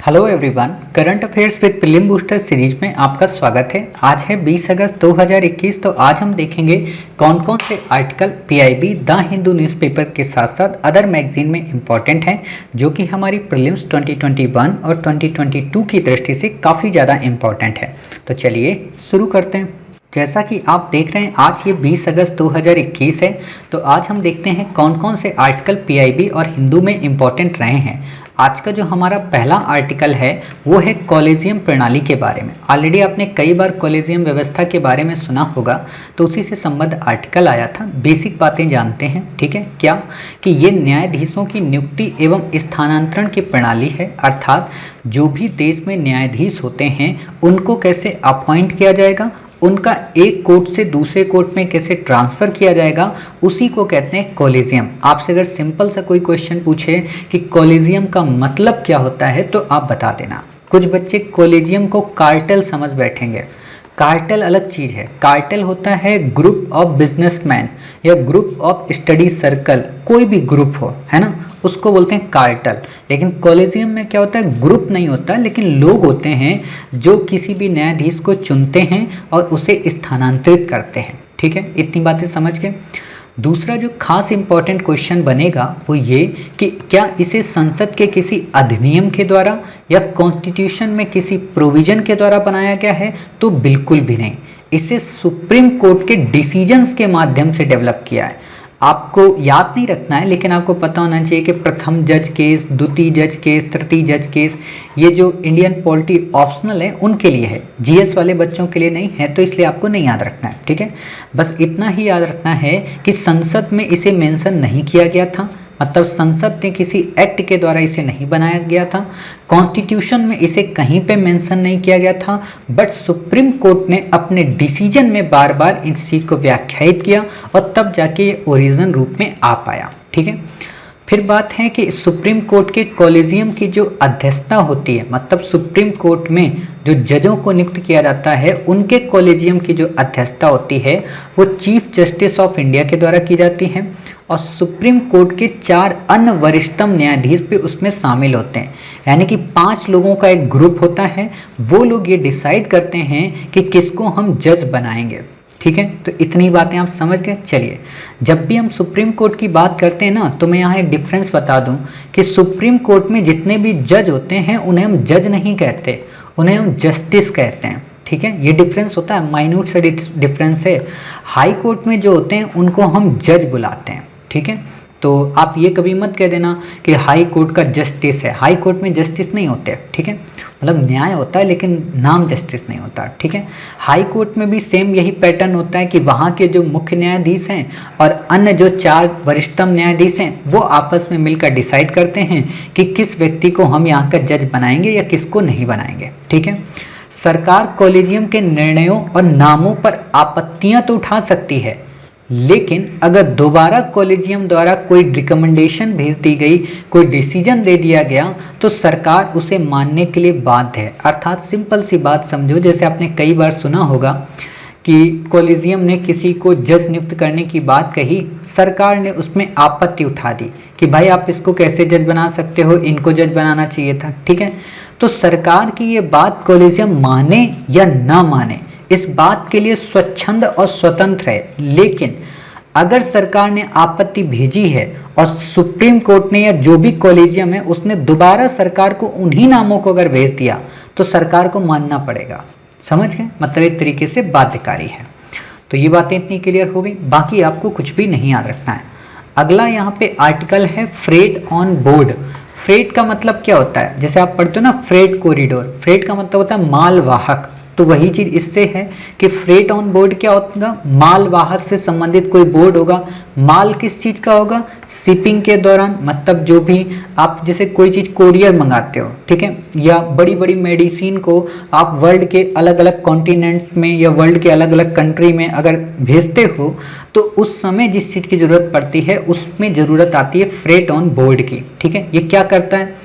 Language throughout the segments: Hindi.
Hello everyone, current affairs with prelim booster series में आपका स्वागत है। आज है 20 अगस्त 2021। तो आज हम देखेंगे कौन कौन से article PIB the Hindu newspaper के साथ साथ अदर मैगजीन में इम्पॉर्टेंट हैं, जो कि हमारी प्रीलिम्स 2021 और 2022 की दृष्टि से काफ़ी ज़्यादा इम्पॉर्टेंट है। तो चलिए शुरू करते हैं। जैसा कि आप देख रहे हैं, आज ये 20 अगस्त 2021 है। तो आज हम देखते हैं कौन कौन से आर्टिकल पीआईबी और हिंदू में इम्पॉर्टेंट रहे हैं। आज का जो हमारा पहला आर्टिकल है वो है कॉलेजियम प्रणाली के बारे में। ऑलरेडी आपने कई बार कॉलेजियम व्यवस्था के बारे में सुना होगा, तो उसी से संबद्ध आर्टिकल आया था। बेसिक बातें जानते हैं, ठीक है। क्या कि ये न्यायाधीशों की नियुक्ति एवं स्थानांतरण की प्रणाली है, अर्थात जो भी देश में न्यायाधीश होते हैं उनको कैसे अपॉइंट किया जाएगा, उनका एक कोर्ट से दूसरे कोर्ट में कैसे ट्रांसफ़र किया जाएगा, उसी को कहते हैं कॉलेजियम। आपसे अगर सिंपल सा कोई क्वेश्चन पूछे कि कॉलेजियम का मतलब क्या होता है, तो आप बता देना। कुछ बच्चे कॉलेजियम को कार्टेल समझ बैठेंगे। कार्टेल अलग चीज़ है। कार्टेल होता है ग्रुप ऑफ बिजनेसमैन या ग्रुप ऑफ स्टडी सर्कल, कोई भी ग्रुप हो, है ना, उसको बोलते हैं कार्टेल। लेकिन कॉलेजियम में क्या होता है, ग्रुप नहीं होता, लेकिन लोग होते हैं जो किसी भी न्यायाधीश को चुनते हैं और उसे स्थानांतरित करते हैं। ठीक है, इतनी बातें समझ के दूसरा जो खास इंपॉर्टेंट क्वेश्चन बनेगा वो ये कि क्या इसे संसद के किसी अधिनियम के द्वारा या कॉन्स्टिट्यूशन में किसी प्रोविजन के द्वारा बनाया गया है, तो बिल्कुल भी नहीं। इसे सुप्रीम कोर्ट के डिसीजंस के माध्यम से डेवलप किया है। आपको याद नहीं रखना है, लेकिन आपको पता होना चाहिए कि प्रथम जज केस, द्वितीय जज केस, तृतीय जज केस, ये जो इंडियन पॉलिटी ऑप्शनल है उनके लिए है, जीएस वाले बच्चों के लिए नहीं है, तो इसलिए आपको नहीं याद रखना है। ठीक है, बस इतना ही याद रखना है कि संसद में इसे मेंशन नहीं किया गया था, मतलब संसद ने किसी एक्ट के द्वारा इसे नहीं बनाया गया था, कॉन्स्टिट्यूशन में इसे कहीं पे मेंशन नहीं किया गया था, बट सुप्रीम कोर्ट ने अपने डिसीजन में बार बार इस चीज़ को व्याख्यायित किया और तब जाके ये ओरिजिनल रूप में आ पाया। ठीक है, फिर बात है कि सुप्रीम कोर्ट के कॉलेजियम की जो अध्यक्षता होती है, मतलब सुप्रीम कोर्ट में जो जजों को नियुक्त किया जाता है उनके कॉलेजियम की जो अध्यक्षता होती है वो चीफ जस्टिस ऑफ इंडिया के द्वारा की जाती है, और सुप्रीम कोर्ट के 4 अन्य वरिष्ठतम न्यायाधीश भी उसमें शामिल होते हैं। यानी कि 5 लोगों का एक ग्रुप होता है, वो लोग ये डिसाइड करते हैं कि किसको हम जज बनाएंगे। ठीक है, तो इतनी बातें आप समझ गए। चलिए, जब भी हम सुप्रीम कोर्ट की बात करते हैं ना, तो मैं यहाँ एक डिफरेंस बता दूं कि सुप्रीम कोर्ट में जितने भी जज होते हैं उन्हें हम जज नहीं कहते, उन्हें हम जस्टिस कहते हैं। ठीक है, ये डिफरेंस होता है, माइन्यूट से डिफरेंस है। हाई कोर्ट में जो होते हैं उनको हम जज बुलाते हैं। ठीक है, तो आप ये कभी मत कह देना कि हाई कोर्ट का जस्टिस है। हाई कोर्ट में जस्टिस नहीं होते। ठीक है, मतलब न्याय होता है लेकिन नाम जस्टिस नहीं होता। ठीक है, हाई कोर्ट में भी सेम यही पैटर्न होता है कि वहाँ के जो मुख्य न्यायाधीश हैं और अन्य जो 4 वरिष्ठतम न्यायाधीश हैं वो आपस में मिलकर डिसाइड करते हैं कि किस व्यक्ति को हम यहाँ का जज बनाएंगे या किसको नहीं बनाएंगे। ठीक है, सरकार कॉलेजियम के निर्णयों और नामों पर आपत्तियाँ तो उठा सकती है, लेकिन अगर दोबारा कॉलेजियम द्वारा कोई रिकमेंडेशन भेज दी गई, कोई डिसीजन दे दिया गया, तो सरकार उसे मानने के लिए बाध्य है। अर्थात सिंपल सी बात समझो, जैसे आपने कई बार सुना होगा कि कॉलेजियम ने किसी को जज नियुक्त करने की बात कही, सरकार ने उसमें आपत्ति उठा दी कि भाई आप इसको कैसे जज बना सकते हो, इनको जज बनाना चाहिए था। ठीक है, तो सरकार की ये बात कॉलेजियम माने या ना माने, इस बात के लिए स्वच्छंद और स्वतंत्र है। लेकिन अगर सरकार ने आपत्ति भेजी है और सुप्रीम कोर्ट ने या जो भी कॉलेजियम है उसने दोबारा सरकार को उन्हीं नामों को अगर भेज दिया, तो सरकार को मानना पड़ेगा। समझ गए, मतलब एक तरीके से बाध्यकारी है। तो ये बातें इतनी क्लियर हो गई, बाकी आपको कुछ भी नहीं याद रखना है। अगला यहाँ पे आर्टिकल है फ्रेट ऑन बोर्ड। फ्रेट का मतलब क्या होता है, जैसे आप पढ़ते हो ना फ्रेट कॉरिडोर, फ्रेट का मतलब होता है मालवाहक। तो वही चीज़ इससे है कि फ्रेट ऑन बोर्ड क्या होगा, मालवाहक से संबंधित कोई बोर्ड होगा। माल किस चीज़ का होगा, शिपिंग के दौरान, मतलब जो भी आप जैसे कोई चीज़ कोरियर मंगाते हो, ठीक है, या बड़ी बड़ी मेडिसिन को आप वर्ल्ड के अलग अलग कॉन्टिनेंट्स में या वर्ल्ड के अलग अलग कंट्री में अगर भेजते हो, तो उस समय जिस चीज़ की ज़रूरत पड़ती है उसमें ज़रूरत आती है फ्रेट ऑन बोर्ड की। ठीक है, ये क्या करता है,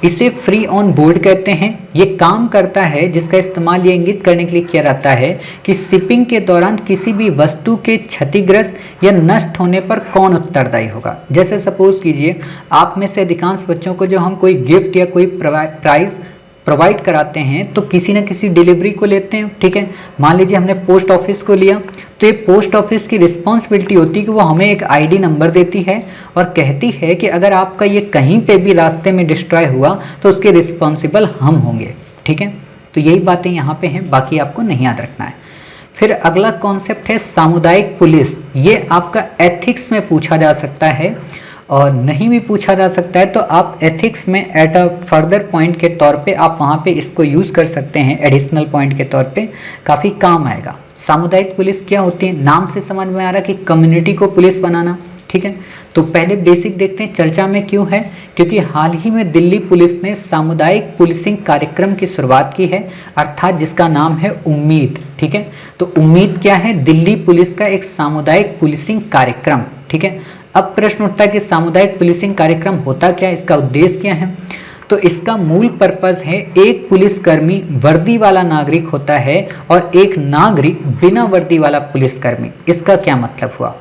इसे फ्री ऑन बोर्ड कहते हैं। ये काम करता है जिसका इस्तेमाल ये इंगित करने के लिए किया जाता है कि शिपिंग के दौरान किसी भी वस्तु के क्षतिग्रस्त या नष्ट होने पर कौन उत्तरदायी होगा। जैसे सपोज कीजिए आप में से अधिकांश बच्चों को जो हम कोई गिफ्ट या कोई प्राइज प्रोवाइड कराते हैं तो किसी न किसी डिलीवरी को लेते हैं, ठीक है। मान लीजिए हमने पोस्ट ऑफिस को लिया, तो ये पोस्ट ऑफिस की रिस्पॉन्सिबिलिटी होती है कि वो हमें एक आईडी नंबर देती है और कहती है कि अगर आपका ये कहीं पे भी रास्ते में डिस्ट्रॉय हुआ तो उसके रिस्पॉन्सिबल हम होंगे, ठीक है। तो यही बातें यहाँ पे हैं, बाकी आपको नहीं याद रखना है। फिर अगला कॉन्सेप्ट है सामुदायिक पुलिस। ये आपका एथिक्स में पूछा जा सकता है और नहीं भी पूछा जा सकता है तो आप एथिक्स में एट अ फर्दर पॉइंट के तौर पे आप वहाँ पे इसको यूज़ कर सकते हैं, एडिशनल पॉइंट के तौर पे काफ़ी काम आएगा। सामुदायिक पुलिस क्या होती है, नाम से समझ में आ रहा कि कम्युनिटी को पुलिस बनाना, ठीक है। तो पहले बेसिक देखते हैं चर्चा में क्यों है, क्योंकि हाल ही में दिल्ली पुलिस ने सामुदायिक पुलिसिंग कार्यक्रम की शुरुआत की है, अर्थात जिसका नाम है उम्मीद, ठीक है। तो उम्मीद क्या है, दिल्ली पुलिस का एक सामुदायिक पुलिसिंग कार्यक्रम, ठीक है। अब प्रश्न उठता है कि सामुदायिक पुलिसिंग कार्यक्रम होता क्या है, इसका उद्देश्य क्या है। तो इसका मूल पर्पस है, एक पुलिसकर्मी वर्दी वाला नागरिक होता है और एक नागरिक बिना वर्दी वाला पुलिसकर्मी। इसका क्या मतलब हुआ,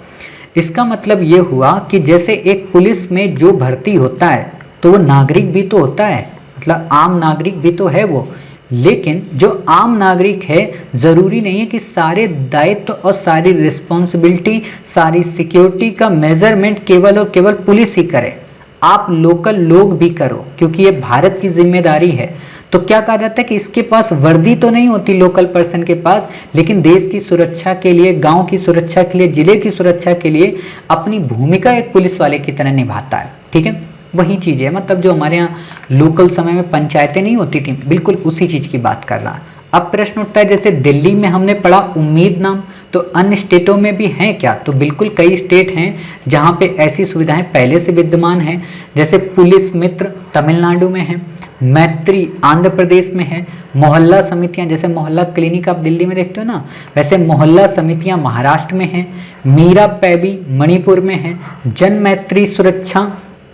इसका मतलब ये हुआ कि जैसे एक पुलिस में जो भर्ती होता है तो वो नागरिक भी तो होता है, मतलब आम नागरिक भी तो है वो, लेकिन जो आम नागरिक है ज़रूरी नहीं है कि सारे दायित्व और सारी रिस्पॉन्सिबिलिटी, सारी सिक्योरिटी का मेजरमेंट केवल और केवल पुलिस ही करे, आप लोकल लोग भी करो, क्योंकि ये भारत की जिम्मेदारी है। तो क्या कहा जाता है कि इसके पास वर्दी तो नहीं होती लोकल पर्सन के पास, लेकिन देश की सुरक्षा के लिए, गांव की सुरक्षा के लिए, जिले की सुरक्षा के लिए अपनी भूमिका एक पुलिस वाले की तरह निभाता है, ठीक है। वही चीज़ है, मतलब जो हमारे यहाँ लोकल समय में पंचायतें नहीं होती थी, बिल्कुल उसी चीज़ की बात कर रहा। अब प्रश्न उठता है, जैसे दिल्ली में हमने पढ़ा उम्मीद नाम, तो अन्य स्टेटों में भी हैं क्या, तो बिल्कुल कई स्टेट हैं जहाँ पे ऐसी सुविधाएं पहले से विद्यमान हैं। जैसे पुलिस मित्र तमिलनाडु में है, मैत्री आंध्र प्रदेश में है, मोहल्ला समितियां, जैसे मोहल्ला क्लिनिक आप दिल्ली में देखते हो ना, वैसे मोहल्ला समितियां महाराष्ट्र में हैं, मीरा पैबी मणिपुर में है, जन मैत्री सुरक्षा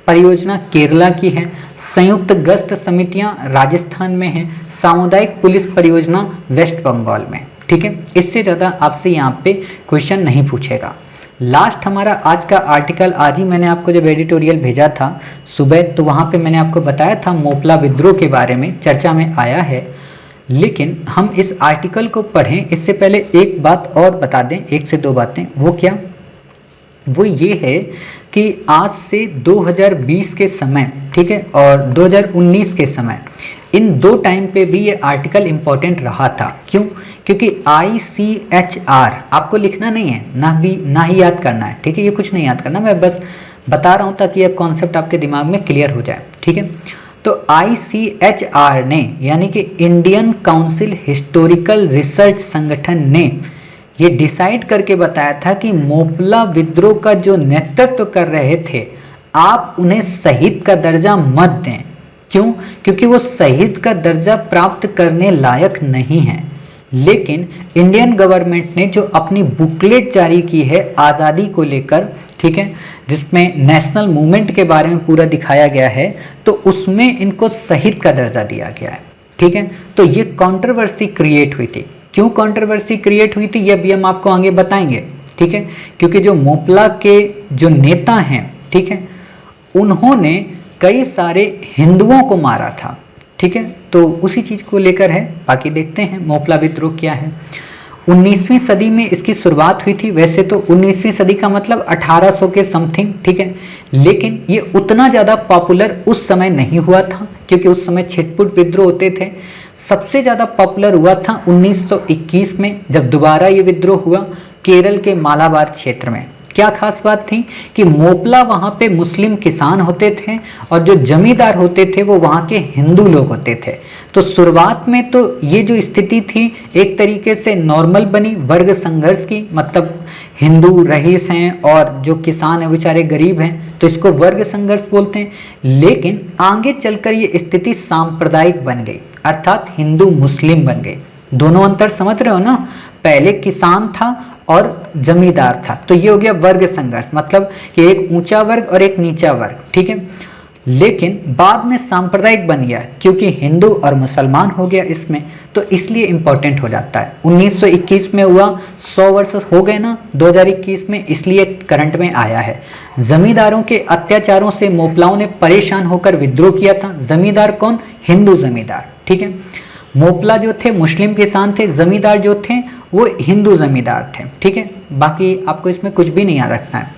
परियोजना केरला की है, संयुक्त गश्त समितियां राजस्थान में हैं, सामुदायिक पुलिस परियोजना वेस्ट बंगाल में, ठीक है। इससे ज़्यादा आपसे यहाँ पे क्वेश्चन नहीं पूछेगा। लास्ट हमारा आज का आर्टिकल, आज ही मैंने आपको जब एडिटोरियल भेजा था सुबह, तो वहाँ पे मैंने आपको बताया था मोपला विद्रोह के बारे में चर्चा में आया है। लेकिन हम इस आर्टिकल को पढ़ें इससे पहले एक बात और बता दें, एक से दो बातें। वो क्या, वो ये है कि आज से 2020 के समय, ठीक है, और 2019 के समय, इन दो टाइम पे भी ये आर्टिकल इम्पोर्टेंट रहा था। क्यों, क्योंकि ICHR आपको लिखना नहीं है, ना ही याद करना है, ठीक है। ये कुछ नहीं याद करना, मैं बस बता रहा हूँ ताकि यह कॉन्सेप्ट आपके दिमाग में क्लियर हो जाए, ठीक है। तो ICHR ने, यानी कि इंडियन काउंसिल हिस्टोरिकल रिसर्च संगठन ने ये डिसाइड करके बताया था कि मोपला विद्रोह का जो नेतृत्व कर रहे थे, आप उन्हें शहीद का दर्जा मत दें। क्यों, क्योंकि वो शहीद का दर्जा प्राप्त करने लायक नहीं है। लेकिन इंडियन गवर्नमेंट ने जो अपनी बुकलेट जारी की है आज़ादी को लेकर, ठीक है, जिसमें नेशनल मूवमेंट के बारे में पूरा दिखाया गया है, तो उसमें इनको शहीद का दर्जा दिया गया है, ठीक है। तो ये कंट्रोवर्सी क्रिएट हुई थी। क्यों कंट्रोवर्सी क्रिएट हुई थी, ये भी हम आपको आगे बताएंगे, ठीक है। क्योंकि जो मोपला के जो नेता हैं, ठीक है, उन्होंने कई सारे हिंदुओं को मारा था, ठीक है। तो उसी चीज़ को लेकर है। बाकी देखते हैं मोपला विद्रोह क्या है। 19वीं सदी में इसकी शुरुआत हुई थी। वैसे तो 19वीं सदी का मतलब 1800 के समथिंग, ठीक है, लेकिन ये उतना ज़्यादा पॉपुलर उस समय नहीं हुआ था, क्योंकि उस समय छिटपुट विद्रोह होते थे। सबसे ज़्यादा पॉपुलर हुआ था 1921 में, जब दोबारा ये विद्रोह हुआ केरल के मालाबार क्षेत्र में। क्या खास बात थी कि मोपला वहाँ पे मुस्लिम किसान होते थे और जो जमींदार होते थे वो वहाँ के हिंदू लोग होते थे। तो शुरुआत में तो ये जो स्थिति थी एक तरीके से नॉर्मल बनी वर्ग संघर्ष की, मतलब हिंदू रईस हैं और जो किसान हैं बेचारे गरीब हैं, तो इसको वर्ग संघर्ष बोलते हैं। लेकिन आगे चलकर ये स्थिति सांप्रदायिक बन गई, अर्थात हिंदू मुस्लिम बन गई। दोनों अंतर समझ रहे हो ना, पहले किसान था और जमींदार था, तो ये हो गया वर्ग संघर्ष, मतलब कि एक ऊंचा वर्ग और एक नीचा वर्ग, ठीक है। लेकिन बाद में सांप्रदायिक बन गया, क्योंकि हिंदू और मुसलमान हो गया इसमें, तो इसलिए इम्पोर्टेंट हो जाता है। 1921 में हुआ, 100 वर्ष हो गए ना 2021 में, इसलिए करंट में आया है। जमींदारों के अत्याचारों से मोपलाओं ने परेशान होकर विद्रोह किया था। जमींदार कौन, हिंदू जमींदार, ठीक ठीक है। मोपला जो थे मुस्लिम किसान थे, जमींदार जो थे वो हिंदू जमींदार थे, ठीक है। बाकी आपको इसमें कुछ भी नहीं याद रखना है।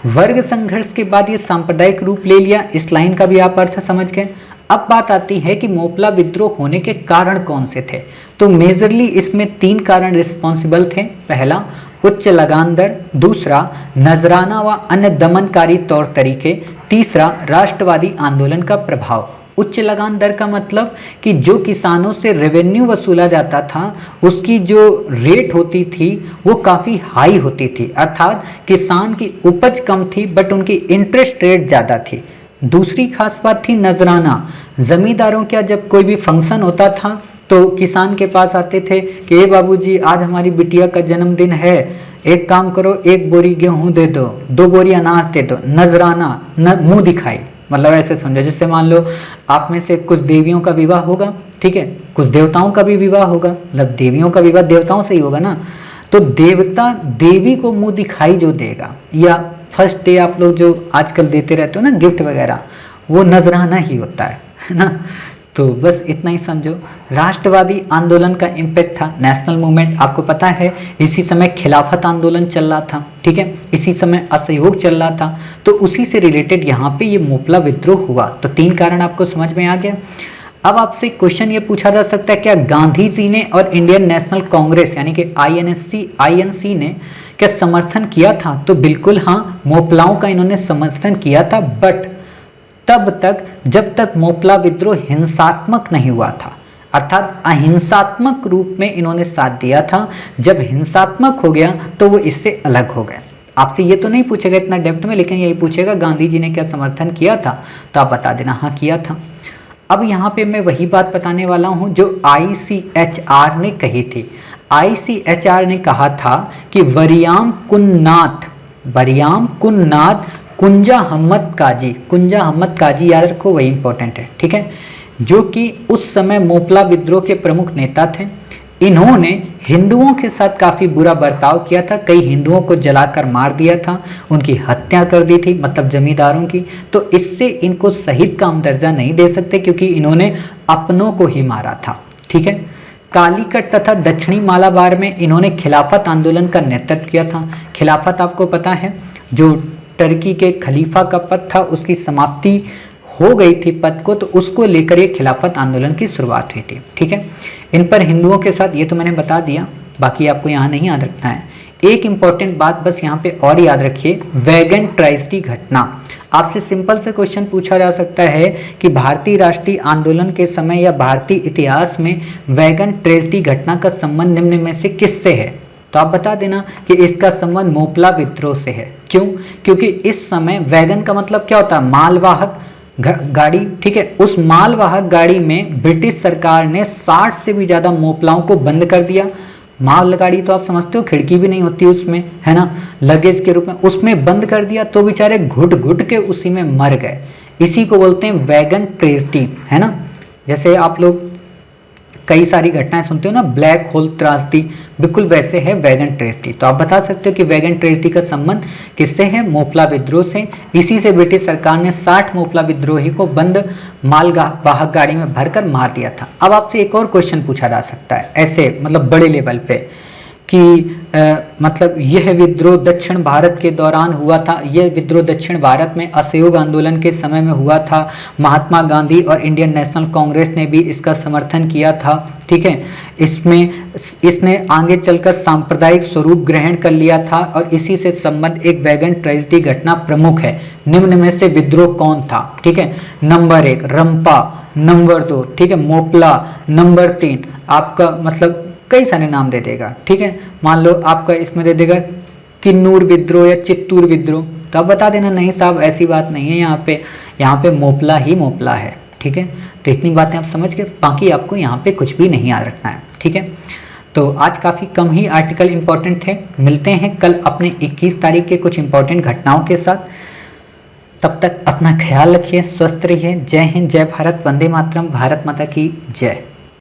वर्ग संघर्ष के बाद ये सांप्रदायिक रूप ले लिया, इस लाइन का भी आप अर्थ समझ गए। अब बात आती है कि मोपला विद्रोह होने के कारण कौन से थे। तो मेजरली इसमें 3 कारण रिस्पॉन्सिबल थे। पहला, उच्च लगान दर, दूसरा नजराना व अन्य दमनकारी तौर तरीके, तीसरा राष्ट्रवादी आंदोलन का प्रभाव। उच्च लगान दर का मतलब कि जो किसानों से रेवेन्यू वसूला जाता था उसकी जो रेट होती थी वो काफ़ी हाई होती थी, अर्थात किसान की उपज कम थी बट उनकी इंटरेस्ट रेट ज़्यादा थी। दूसरी खास बात थी नजराना। जमींदारों का जब कोई भी फंक्शन होता था तो किसान के पास आते थे कि ए बाबूजी आज हमारी बिटिया का जन्मदिन है, एक काम करो 1 बोरी गेहूं दे दो, 2 बोरी अनाज दे दो। नजराना, मुंह दिखाई, मतलब ऐसे समझो जिससे मान लो आप में से कुछ देवियों का विवाह होगा, ठीक है, कुछ देवताओं का भी विवाह होगा, मतलब देवियों का विवाह देवताओं से ही होगा ना, तो देवता देवी को मुंह दिखाई जो देगा, या फर्स्ट डे आप लोग जो आजकल देते रहते हो ना गिफ्ट वगैरह, वो नजराना ही होता है ना। तो बस इतना ही समझो। राष्ट्रवादी आंदोलन का इम्पैक्ट था, नेशनल मूवमेंट आपको पता है, इसी समय खिलाफत आंदोलन चल रहा था, ठीक है, इसी समय असहयोग चल रहा था, तो उसी से रिलेटेड यहाँ पे ये मोपला विद्रोह हुआ। तो 3 कारण आपको समझ में आ गया। अब आपसे क्वेश्चन ये पूछा जा सकता है क्या गांधी जी ने और इंडियन नेशनल कांग्रेस यानी कि आईएनसी ने क्या समर्थन किया था? तो बिल्कुल हाँ, मोपलाओं का इन्होंने समर्थन किया था, बट तब तक जब तक मोपला विद्रोह हिंसात्मक नहीं हुआ था, अर्थात अहिंसात्मक रूप में इन्होंने साथ दिया था। जब हिंसात्मक हो गया तो वो इससे अलग हो गए। आपसे ये तो नहीं पूछेगा इतना डेप्थ में, लेकिन यही पूछेगा गांधी जी ने क्या समर्थन किया था, तो आप बता देना हाँ किया था। अब यहाँ पे मैं वही बात बताने वाला हूँ जो ICHR ने कही थी। ICHR ने कहा था कि वरियाम कुन्नाथ कुंजा अहमद काजी, याद रखो वही इंपॉर्टेंट है, ठीक है, जो कि उस समय मोपला विद्रोह के प्रमुख नेता थे। इन्होंने हिंदुओं के साथ काफ़ी बुरा बर्ताव किया था, कई हिंदुओं को जलाकर मार दिया था, उनकी हत्या कर दी थी, मतलब जमींदारों की। तो इससे इनको शहीद का हम दर्जा नहीं दे सकते क्योंकि इन्होंने अपनों को ही मारा था, ठीक है। कालीकट तथा दक्षिणी मालाबार में इन्होंने खिलाफत आंदोलन का नेतृत्व किया था। खिलाफत आपको पता है, जो टर्की के खलीफा का पद था उसकी समाप्ति हो गई थी पद को, तो उसको लेकर ये खिलाफत आंदोलन की शुरुआत हुई थी, ठीक है। इन पर हिंदुओं के साथ ये तो मैंने बता दिया, बाकी आपको यहाँ नहीं याद रखना है। एक इंपॉर्टेंट बात बस यहाँ पे और याद रखिए, वैगन ट्रेजेडी घटना। आपसे सिंपल से क्वेश्चन पूछा जा सकता है कि भारतीय राष्ट्रीय आंदोलन के समय या भारतीय इतिहास में वैगन ट्रेजेडी घटना का संबंध निम्न में से किससे है? तो आप बता देना कि इसका संबंध मोपला विद्रोह से है। क्यों? क्योंकि इस समय वैगन का मतलब क्या होता है? मालवाहक गाड़ी, ठीक है। उस मालवाहक गाड़ी में ब्रिटिश सरकार ने 60 से भी ज़्यादा मोपलाओं को बंद कर दिया। मालगाड़ी तो आप समझते हो खिड़की भी नहीं होती उसमें, है ना, लगेज के रूप में, उसमें बंद कर दिया तो बेचारे घुट घुट के उसी में मर गए। इसी को बोलते हैं वैगन ट्रेजेडी, है ना। जैसे आप लोग कई सारी घटनाएं सुनते हो ना, ब्लैक होल त्रासदी, बिल्कुल वैसे है वैगन ट्रेजेडी। तो आप बता सकते हो कि वैगन ट्रेजेडी का संबंध किससे है? मोपला विद्रोह से। इसी से ब्रिटिश सरकार ने 60 मोपला विद्रोही को बंद मालवाहक गाड़ी में भरकर मार दिया था। अब आपसे एक और क्वेश्चन पूछा जा सकता है ऐसे, मतलब बड़े लेवल पे, कि मतलब यह विद्रोह दक्षिण भारत के दौरान हुआ था, यह विद्रोह दक्षिण भारत में असहयोग आंदोलन के समय में हुआ था। महात्मा गांधी और इंडियन नेशनल कांग्रेस ने भी इसका समर्थन किया था, ठीक है। इसने आगे चलकर सांप्रदायिक स्वरूप ग्रहण कर लिया था और इसी से संबंध एक वैगन ट्रेजेडी घटना प्रमुख है। निम्न में से विद्रोह कौन था? ठीक है, नंबर 1 रंपा, नंबर 2 ठीक है मोपला, नंबर 3 आपका मतलब कई सारे नाम दे देगा, ठीक है। मान लो आपका इसमें दे देगा किन्नूर विद्रोह या चित्तूर विद्रोह, तो आप बता देना नहीं साहब ऐसी बात नहीं है, यहाँ पे मोपला ही मोपला है, ठीक है। तो इतनी बातें आप समझ के, बाकी आपको यहाँ पे कुछ भी नहीं याद रखना है, ठीक है। तो आज काफ़ी कम ही आर्टिकल इंपॉर्टेंट थे। मिलते हैं कल अपने 21 तारीख के कुछ इंपॉर्टेंट घटनाओं के साथ। तब तक अपना ख्याल रखिए, स्वस्थ रहिए। जय हिंद, जय भारत, वंदे मातरम, भारत माता की जय।